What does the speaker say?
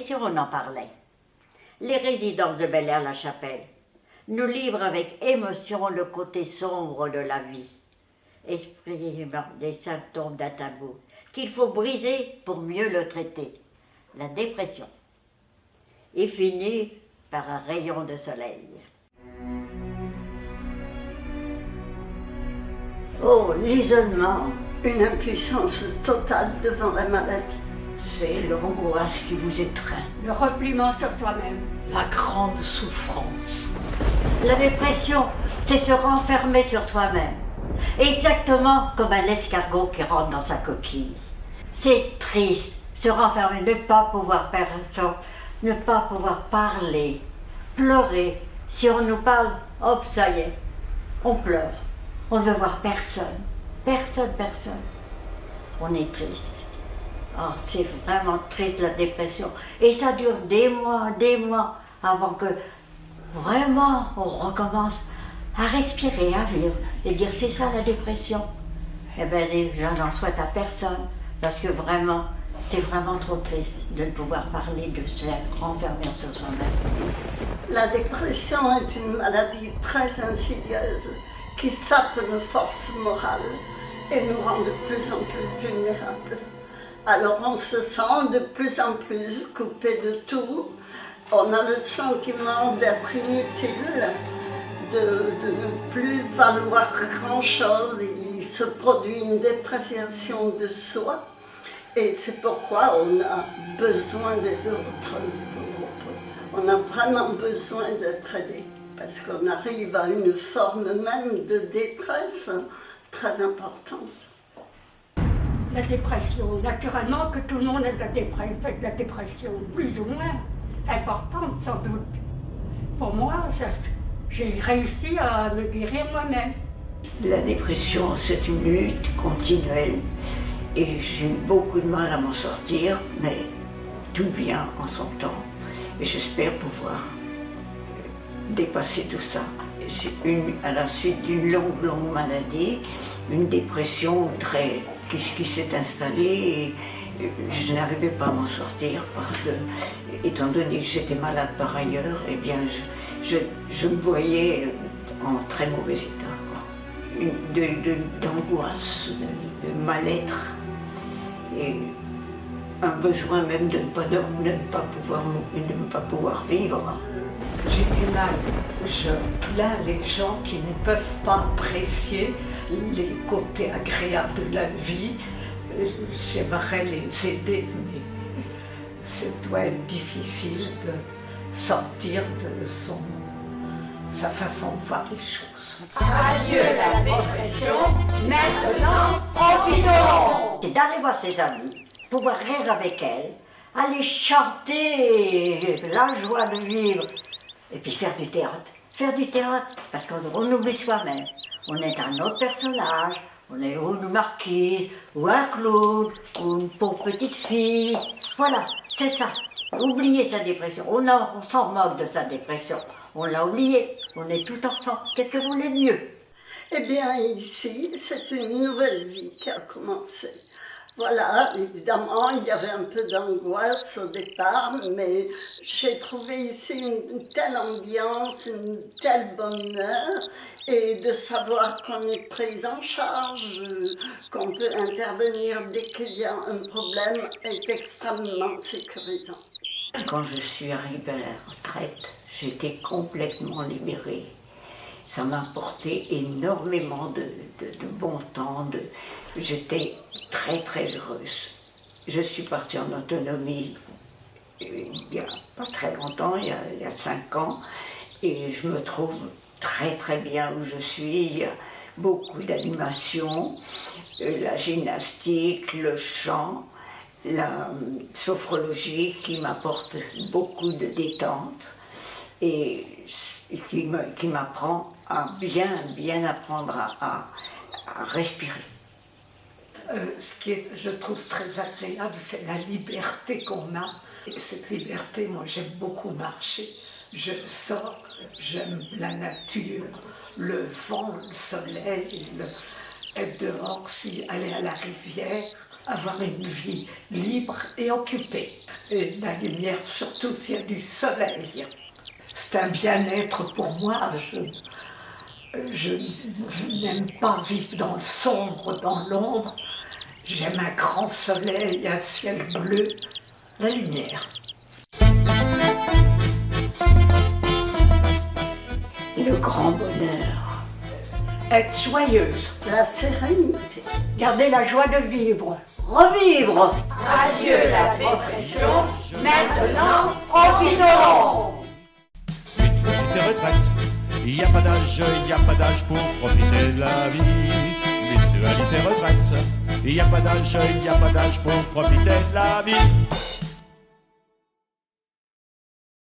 dépression, on en parlait. Les résidences de Bel-Air-la-Chapelle nous livrent avec émotion le côté sombre de la vie, exprimant des symptômes d'un tabou qu'il faut briser pour mieux le traiter, la dépression, et finit par un rayon de soleil. Oh, l'isolement, une impuissance totale devant la maladie. C'est l'angoisse qui vous étreint. Le repliement sur soi-même. La grande souffrance. La dépression, c'est se renfermer sur soi-même. Exactement comme un escargot qui rentre dans sa coquille. C'est triste, se renfermer, ne pas pouvoir parler, pleurer. Si on nous parle, hop, ça y est, on pleure. On ne veut voir personne. Personne. On est triste. Oh, c'est vraiment triste la dépression. Et ça dure des mois, avant que vraiment on recommence à respirer, à vivre. Et dire c'est ça la dépression. Eh bien, je n'en souhaite à personne. Parce que vraiment, c'est vraiment trop triste de ne pouvoir parler, de se renfermer sur soi-même. La dépression est une maladie très insidieuse qui sape nos forces morales et nous rend de plus en plus vulnérables. Alors on se sent de plus en plus coupé de tout. On a le sentiment d'être inutile, de ne plus valoir grand-chose. Il se produit une dépréciation de soi. Et c'est pourquoi on a besoin des autres. On a vraiment besoin d'être aidé. Parce qu'on arrive à une forme même de détresse très importante. La dépression, naturellement que tout le monde fait de la dépression, plus ou moins importante sans doute. Pour moi, j'ai réussi à me guérir moi-même. La dépression, c'est une lutte continuelle et j'ai eu beaucoup de mal à m'en sortir, mais tout vient en son temps et j'espère pouvoir dépasser tout ça. C'est à la suite d'une longue maladie, une dépression qui s'est installée et je n'arrivais pas à m'en sortir parce que, étant donné que j'étais malade par ailleurs, eh bien, je me voyais en très mauvais état, quoi. D'angoisse, de mal-être et un besoin même de ne pas pouvoir vivre. J'ai du mal, je plains les gens qui ne peuvent pas apprécier les côtés agréables de la vie. J'aimerais les aider, mais ça doit être difficile de sortir de sa façon de voir les choses. Adieu la dépression, maintenant profitons. C'est d'aller voir ses amis, pouvoir rire avec elles, aller chanter la joie de vivre. Et puis faire du théâtre, parce qu'on oublie soi-même. On est un autre personnage, on est ou une marquise, ou un clown, ou une pauvre petite fille. Voilà, c'est ça. Oublier sa dépression. On s'en moque de sa dépression. On l'a oublié, on est tout ensemble. Qu'est-ce que vous voulez de mieux? Eh bien, ici, c'est une nouvelle vie qui a commencé. Voilà, évidemment, il y avait un peu d'angoisse au départ, mais j'ai trouvé ici une telle ambiance, une telle bonne humeur, et de savoir qu'on est pris en charge, qu'on peut intervenir dès qu'il y a un problème, est extrêmement sécurisant. Quand je suis arrivée à la retraite, j'étais complètement libérée. Ça m'a apporté énormément de bon temps. J'étais très heureuse. Je suis partie en autonomie il n'y a pas très longtemps, il y a 5 ans, et je me trouve très bien où je suis. Il y a beaucoup d'animation, la gymnastique, le chant, la sophrologie qui m'apporte beaucoup de détente et qui m'apprend à bien apprendre à respirer. Ce qui est, je trouve très agréable, c'est la liberté qu'on a. Et cette liberté, moi j'aime beaucoup marcher. Je sors, j'aime la nature, le vent, le soleil, être dehors, aller à la rivière, avoir une vie libre et occupée. Et la lumière, surtout s'il y a du soleil. C'est un bien-être pour moi. Je n'aime pas vivre dans le sombre, dans l'ombre. J'aime un grand soleil, un ciel bleu, la lumière. Le grand bonheur. Être joyeuse. La sérénité. Garder la joie de vivre. Revivre. Adieu la dépression, maintenant profitons. Mutualité retraite. Il n'y a pas d'âge pour profiter de la vie. Mutualité retraite. Il n'y a pas d'âge pour profiter de la vie.